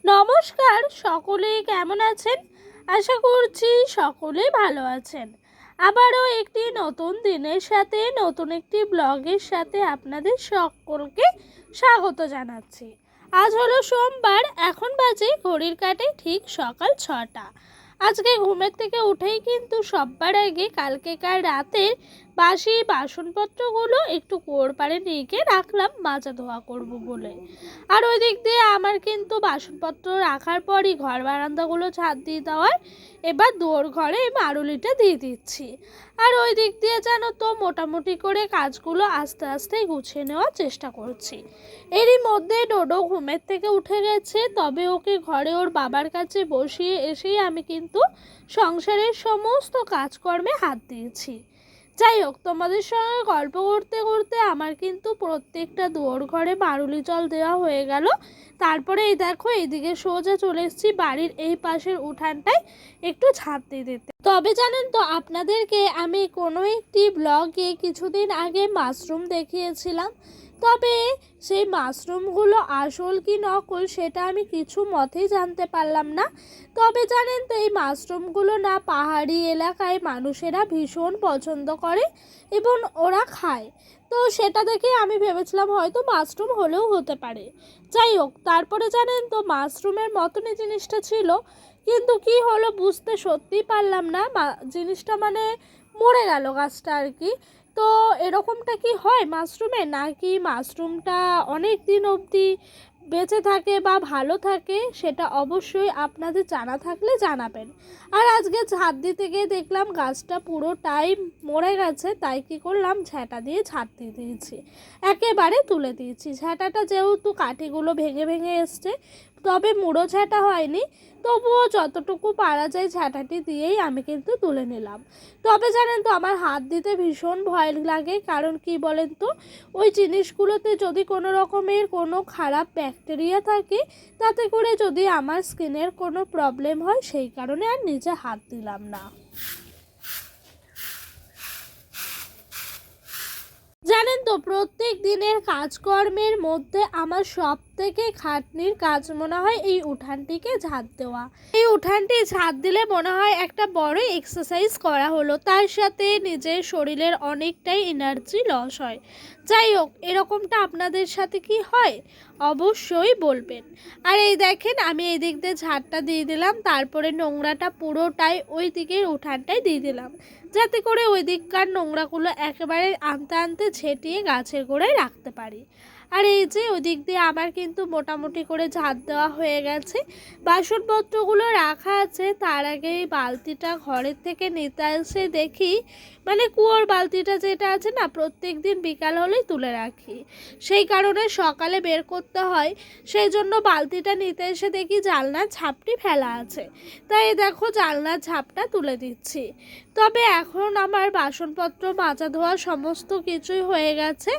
নমস্কার, সকলেই কেমন আছেন? আশা করছি সকলেই ভালো আছেন। আবারও একটি নতুন দিনের সাথে নতুন একটি ব্লগের সাথে আপনাদের সকলকে স্বাগত জানাচ্ছি। আজ হলো সোমবার, এখন বাজে ঘড়ির কাঁটায় ঠিক সকাল 6টা। আজকে ঘুমের থেকে উঠেই কিন্তু সবার আগে কালকেকার রাতের বাসি বাসনপত্রগুলো একটু কুয়োর পাড়ে নিয়ে গিয়ে রাখলাম মাজা ধোয়া করব বলে। আর ওই দিক দিয়ে আমার কিন্তু বাসনপত্র রাখার পরই ঘর বারান্দাগুলো ছাদ দিয়ে দেওয়ার, এবার দুয়ার ঘরে মারুলিটা দিয়ে দিচ্ছি। আর ওই দিক দিয়ে জানো তো মোটামুটি করে কাজগুলো আস্তে আস্তে গুছিয়ে নেওয়ার চেষ্টা করছি। এরই মধ্যে ডোডো ঘুমের থেকে উঠে গেছে, তবে ওকে ঘরে ওর বাবার কাছে বসিয়ে এসেই আমি কিন্তু সংসারের সমস্ত কাজকর্মে হাত দিয়েছি। যাই হোক, তোমাদের সঙ্গে গল্প করতে করতে আমার কিন্তু প্রত্যেকটা দুয়ার ঘরে মারুলি জল দেওয়া হয়ে গেল। তারপরে এই দেখো এইদিকে সোজা চলে এসেছি বাড়ির এই পাশের উঠানটায় একটু ঝাঁট দিতে। তবে জানেন তো, আপনাদেরকে আমি কোনো একটি ব্লগে কিছুদিন আগে মাশরুম দেখিয়েছিলাম, তবে সেই মাশরুমগুলো আসল কি নকল সেটা আমি কিছু মতেই জানতে পারলাম না। তবে জানেন তো, এই মাশরুমগুলো না পাহাড়ি এলাকায় মানুষেরা ভীষণ পছন্দ করে এবং ওরা খায়। তো সেটা দেখে আমি ভেবেছিলাম হয়তো মাশরুম হলেও হতে পারে। যাই হোক, তারপরে জানেন তো মাশরুমের মতনই জিনিসটা ছিল, কিন্তু কি হলো বুঝতে সত্যিই পারলাম না। জিনিসটা মানে মরে গেল গাছটা আর কি। তো এরকমটা কি হয় মাশরুমে, নাকি মাশরুমটা অনেক দিন অবধি বেঁচে থাকে বা ভালো থাকে, সেটা অবশ্যই আপনাদের জানা থাকলে জানাবেন। আর আজকে ঝাঁট দিতে গিয়ে দেখলাম গাছটা পুরোটাই মরে গেছে, তাই কি করলাম ঝাঁটা দিয়ে ঝাঁট দিয়ে দিয়েছি, একেবারে তুলে দিয়েছি। ঝাঁটাটা যেহেতু কাঠিগুলো ভেঙে ভেঙে এসছে, তবে মুড়ো ঝাঁটা হয়নি, তবুও যতটুকু পারা যায় ঝাঁটাটি দিয়েই আমি কিন্তু তুলে নিলাম। তবে জানেন তো আমার হাত দিতে ভীষণ ভয় লাগে, কারণ কি বলেন তো, ওই জিনিসগুলোতে যদি কোনো রকমের কোনো খারাপ ব্যাকটেরিয়া থাকে, তাতে করে যদি আমার স্কিনের কোনো প্রবলেম হয়, সেই কারণে আর নিজে হাত দিলাম না। জানেন তো, প্রত্যেক দিনের কাজকর্মের মধ্যে আমার সব থেকে খাটনির কাজ মনে হয় এই উঠানটিকে ঝাঁট দেওয়া। এই উঠানটি ঝাঁট দিলে মনে হয় একটা বড় এক্সারসাইজ করা হলো, তার সাথে নিজের শরীরের অনেকটাই এনার্জি লস হয়। যাই হোক, এরকমটা আপনাদের সাথে কি হয় অবশ্যই বলবেন। আর এই দেখেন আমি এই দিক দিয়ে ঝাঁটটা দিয়ে দিলাম, তারপরে নোংরাটা পুরোটাই ওই দিকের উঠানটাই দিয়ে দিলাম, যাতে করে ওই দিককার নোংরাগুলো একেবারে আনতে আনতে ছেটিয়ে গাছের গোড়ায় রাখতে পারি। আর এই যে ওই দিক দিয়ে আমার কিন্তু মোটামুটি করে ঝাঁট দেওয়া হয়ে গেছে, বাসনপত্রগুলো রাখা আছে। তার আগে এই বালতিটা ঘরের থেকে নিতে এসে দেখি, মানে কুয়োর বালতিটা যেটা আছে না, প্রত্যেক দিন বিকাল হলেই তুলে রাখি, সেই কারণে সকালে বের করতে হয়। সেই জন্য বালতিটা নিতে এসে দেখি জানলার ঝাপটি ফেলা আছে, তাই দেখো জানলার ঝাপটা তুলে দিচ্ছি। তবে এখন আমার বাসনপত্র মাজা ধোয়া সমস্ত কিছুই হয়ে গেছে।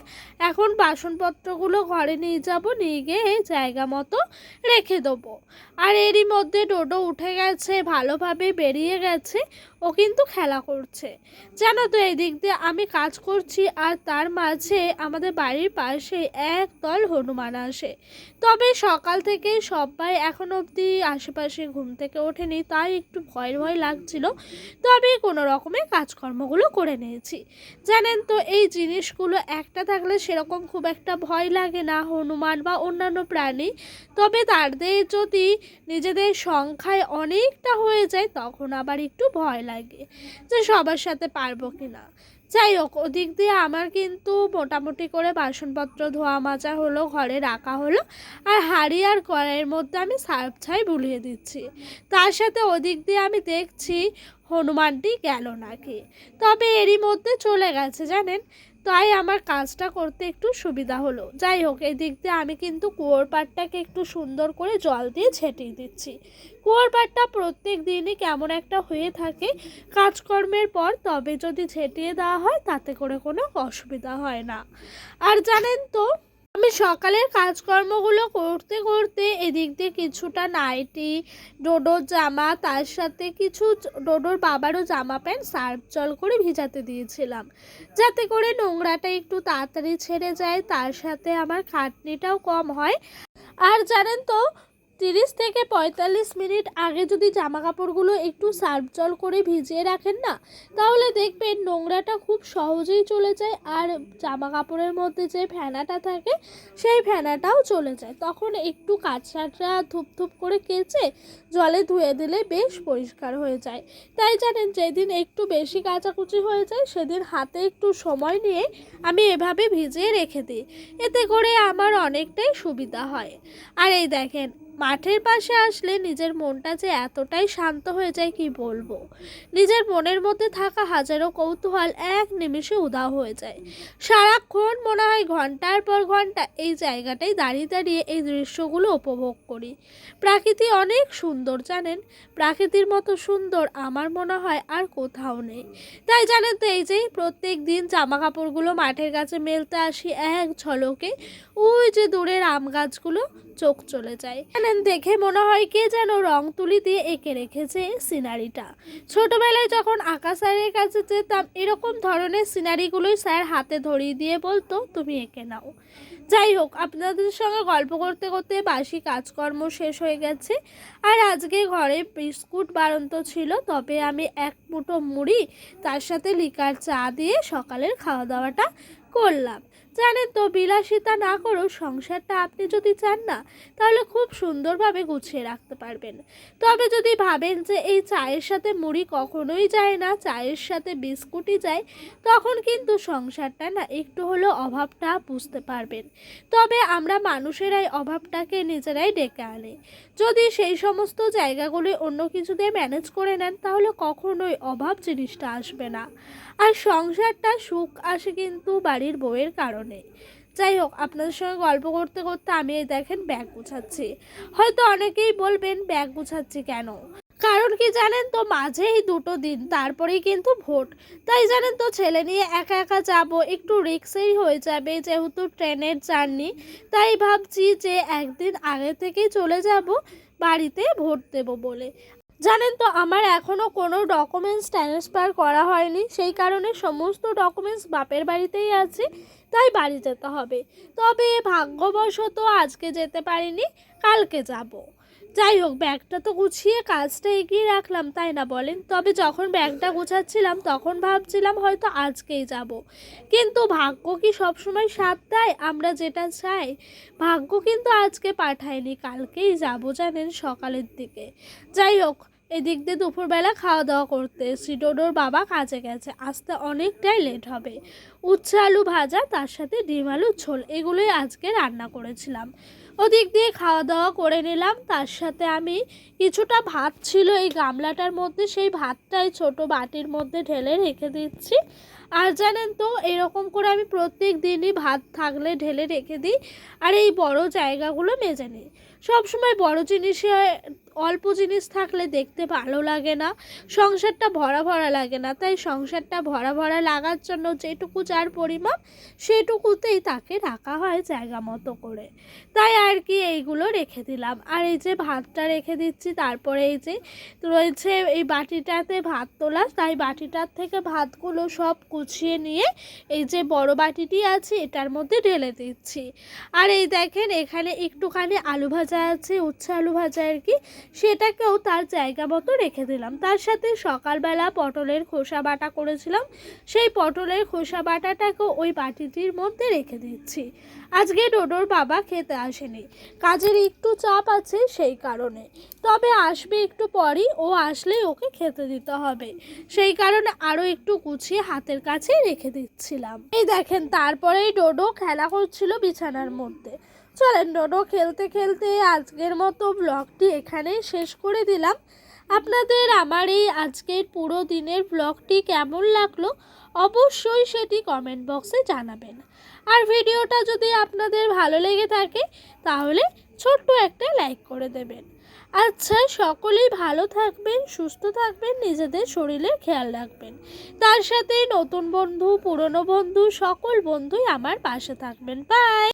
এখন বাসনপত্রগুলো ঘরে নিয়ে যাব, নিয়ে গিয়ে জায়গা মতো রেখে দেবো। আর এরই মধ্যে ডোডো উঠে গেছে, ভালোভাবে বেরিয়ে গেছে, ও কিন্তু খেলা করছে। জানো তো, এই দিক দিয়ে আমি কাজ করছি আর তার মাঝে আমাদের বাড়ির পাশে একদল হনুমান আসে। তবে সকাল থেকে সবাই এখন অবধি আশেপাশে ঘুম থেকে ওঠেনি, তাই একটু ভয় ভয় লাগছিল, তবে কোনো রকমের কাজকর্মগুলো করে নিয়েছি। জানেন তো, এই জিনিসগুলো একটা থাকলে সেরকম খুব একটা ভয় লাগে না, হনুমান বা অন্যান্য প্রাণী। তবে তাদের যদি নিজেদের সংখ্যায় অনেকটা হয়ে যায়, তখন আবার একটু ভয় লাগে যে সবার সাথে পারবো কিনা। যাই হোক, ওদিক দিয়ে আমার কিন্তু মোটামুটি করে বাসনপত্র ধোয়া মাজা হলো, ঘরে রাখা হলো, আর হাঁড়ি আর কড়াইয়ের মধ্যে আমি সার্ফ ছাই বুলিয়ে দিচ্ছি। তার সাথে ওদিক দিয়ে আমি দেখছি হনুমানটি গেল নাকি। তবে এরই মধ্যে চলে গেছে জানেন, তাই আমার কাজটা করতে একটু সুবিধা হলো। যাই হোক, এই দিক দিয়ে আমি কিন্তু কুয়োর পাড়টাকে একটু সুন্দর করে জল দিয়ে ছেটিয়ে দিচ্ছি। কুয়োর পাড়টা প্রত্যেক দিনই কেমন একটা হয়ে থাকে কাজকর্মের পর, তবে যদি ছেটিয়ে দেওয়া হয় তাতে করে কোনো অসুবিধা হয় না। আর জানেন তো, আমি সকালের কাজকর্মগুলো করতে করতে এদিক দিয়ে কিছুটা নাইটি, ডোডোর জামা, তার সাথে কিছু ডোডোর বাবারও জামা প্যান্ট সার্ফ জল করে ভিজাতে দিয়েছিলাম, যাতে করে নোংরাটা একটু তাড়াতাড়ি ছেড়ে যায়, তার সাথে আমার খাটনিটাও কম হয়। আর জানেন তো, 30 থেকে 45 মিনিট আগে যদি জামা কাপড়গুলো একটু সার্ফ জল করে ভিজিয়ে রাখেন না, তাহলে দেখবেন নোংরাটা খুব সহজেই চলে যায়, আর জামা কাপড়ের মধ্যে যে ফেনাটা থাকে সেই ফেনাটাও চলে যায়। তখন একটু কাঁচাটা ধুপ করে কেচে জলে ধুয়ে দিলে বেশ পরিষ্কার হয়ে যায়। তাই জানেন, যেদিন একটু বেশি কাচাকুচি হয়ে যায় সেদিন হাতে একটু সময় নিয়ে আমি এভাবে ভিজিয়ে রেখে দিই, এতে করে আমার অনেকটাই সুবিধা হয়। আর এই দেখেন, মাঠের পাশে আসলে নিজের মনটা যে এতটাই শান্ত হয়ে যায় কি বলবো। নিজের মনের মধ্যে থাকা হাজারো কৌতূহল এক নিমিষে উধাও হয়ে যায়। সারাক্ষণ মনে হয় ঘন্টার পর ঘন্টা এই জায়গাটায় দাঁড়িয়ে দাঁড়িয়ে এই দৃশ্যগুলো উপভোগ করি। প্রকৃতি অনেক সুন্দর জানেন, প্রকৃতির মতো সুন্দর আমার মনে হয় আর কোথাও নেই। তাই জানেন তো, এই যে প্রত্যেক দিন জামা কাপড়গুলো মাঠের কাছে মেলতে আসি, এক ঝলকে ওই যে দূরের আম গাছগুলো চোখ চলে যায়। জানেন, দেখে মনে হয় কে যেন রং তুলি দিয়ে এঁকে রেখেছে সিনারিটা। ছোটবেলায় যখন আঁকা স্যারের কাছে যেতাম, এরকম ধরনের সিনারিগুলোই স্যার হাতে ধরিয়ে দিয়ে বলতো তুমি এঁকে নাও। যাই হোক, আপনাদের সঙ্গে গল্প করতে করতে বাসি কাজকর্ম শেষ হয়ে গেছে। আর আজকে ঘরে বিস্কুট বাড়ন্ত ছিল, তবে আমি এক মুঠো মুড়ি তার সাথে লিকার চা দিয়ে সকালের খাওয়া দাওয়াটা করলাম। জানেন তো, বিলাসিতা না করেও সংসারটা আপনি যদি চান না, তাহলে খুব সুন্দরভাবে গুছিয়ে রাখতে পারবেন। তবে যদি ভাবেন যে এই চায়ের সাথে মুড়ি কখনোই যায় না, চায়ের সাথে বিস্কুটই যায়, তখন কিন্তু সংসারটা না একটু হলেও অভাবটা বুঝতে পারবেন। তবে আমরা মানুষেরাই অভাবটাকে নিজেরাই ডেকে আনে। যদি সেই সমস্ত জায়গাগুলি অন্য কিছু দিয়ে ম্যানেজ করে নেন, তাহলে কখনোই অভাব জিনিসটা আসবে না। আর সংসারটা সুখ আসে কিন্তু বাড়ির বউয়ের কারণে। যাই হোক, আপনাদের সঙ্গে গল্প করতে করতে আমি এই দেখেন ব্যাগ গুছাচ্ছি। হয়তো অনেকেই বলবেন ব্যাগ গুছাচ্ছি কেন, কারণ কি জানেন তো, মাঝেই 2 দিন, তারপরেই কিন্তু ভোট। তাই জানেন তো, ছেলে নিয়ে একা একা যাব একটু রিস্কই হয়ে যাবে, যেহেতু ট্রেনের জার্নি। তাই ভাবছি যে একদিন আগে থেকেই চলে যাব বাড়িতে ভোট দেব বলে। জানেন তো, আমার এখনও কোনো ডকুমেন্টস ট্রান্সফার করা হয়নি, সেই কারণে সমস্ত ডকুমেন্টস বাপের বাড়িতেই আছে, তাই বাড়ি যেতে হবে। তবে ভাগ্যবশত আজকে যেতে পারিনি, কালকে যাব। যাই হোক, ব্যাগটা তো গুছিয়ে কাজটা এগিয়ে রাখলাম, তাই না বলেন? তবে যখন ব্যাগটা গুছাচ্ছিলাম তখন ভাবছিলাম হয়তো আজকেই যাব, কিন্তু ভাগ্য কি সবসময় সাথ দেয় আমরা যেটা চাই? ভাগ্য কিন্তু আজকে পাঠায়নি, কালকেই যাব জানেন, সকালের দিকে। যাই হোক, এদিক দিয়ে দুপুরবেলা খাওয়া দাওয়া করতে এসেছি। ডোডোর বাবা কাজে গেছে, আসতে অনেকটাই লেট হবে। উচ্ছে আলু ভাজা, তার সাথে ডিম আলুর ঝোল, এগুলোই আজকে রান্না করেছিলাম। ওদিক দিয়ে খাওয়া দাওয়া করে নিলাম। তার সাথে আমি কিছুটা ভাত ছিল এই গামলাটার মধ্যে, সেই ভাতটাই ছোট বাটির মধ্যে ঢেলে রেখে দিচ্ছি। আর জানেন তো, এরকম করে আমি প্রত্যেক দিনই ভাত থাকলে ঢেলে রেখে দিই, আর এই বড় জায়গাগুলো মেজে নিই। সবসময় বড় জিনিসে অল্প জিনিস থাকলে দেখতে ভালো লাগে না, সংসারটা ভরা ভরা লাগে না। তাই সংসারটা ভরা ভরা লাগার জন্য যেটুকু যার পরিমাপ, সেটুকুতেই তাকে রাখা হয় জায়গা মতো করে। তাই আর কি এইগুলো রেখে দিলাম। আর এই যে ভাতটা রেখে দিচ্ছি, তারপরে এই যে রয়েছে এই বাটিটাতে ভাত তোলা, তাই বাটিটার থেকে ভাতগুলো সব গুছিয়ে নিয়ে এই যে বড় বাটিটি আছে এটার মধ্যে ঢেলে দিচ্ছি। আর এই দেখেন, এখানে একটুখানি আলু ভাজা আছে, উচ্ছে আলু ভাজা আর কি, সেটাকেও তার জায়গা মতো রেখে দিলাম। তার সাথে সকালবেলা পটলের খোসা বাটা করেছিলাম, সেই পটলের খোসা বাটাটাকেও ওই বাটিটির মধ্যে রেখে দিচ্ছি। আজকে ডোডোর বাবা খেতে আসেনি, কাজের একটু চাপ আছে সেই কারণে। তবে আসবে একটু পরই, ও আসলেই ওকে খেতে দিতে হবে, সেই কারণে আরও একটু গুছিয়ে হাতের কাছে রেখে দিচ্ছিলাম। এই দেখেন, তারপরেই ডোডো খেলা করছিল বিছানার মধ্যে। চলেন, ডোডো খেলতে খেলতে আজকের মতো ব্লগটি এখানেই শেষ করে দিলাম। আপনাদের আমার এই আজকের পুরো দিনের ব্লগটি কেমন লাগলো অবশ্যই সেটি কমেন্ট বক্সে জানাবেন। আর ভিডিওটা যদি আপনাদের ভালো লেগে থাকে তাহলে ছোট্ট একটা লাইক করে দেবেন। আচ্ছা, সকলেই ভালো থাকবেন, সুস্থ থাকবেন, নিজেদের শরীরের খেয়াল রাখবেন। তার সাথে নতুন বন্ধু, পুরনো বন্ধু, সকল বন্ধুই আমার পাশে থাকবেন। বাই।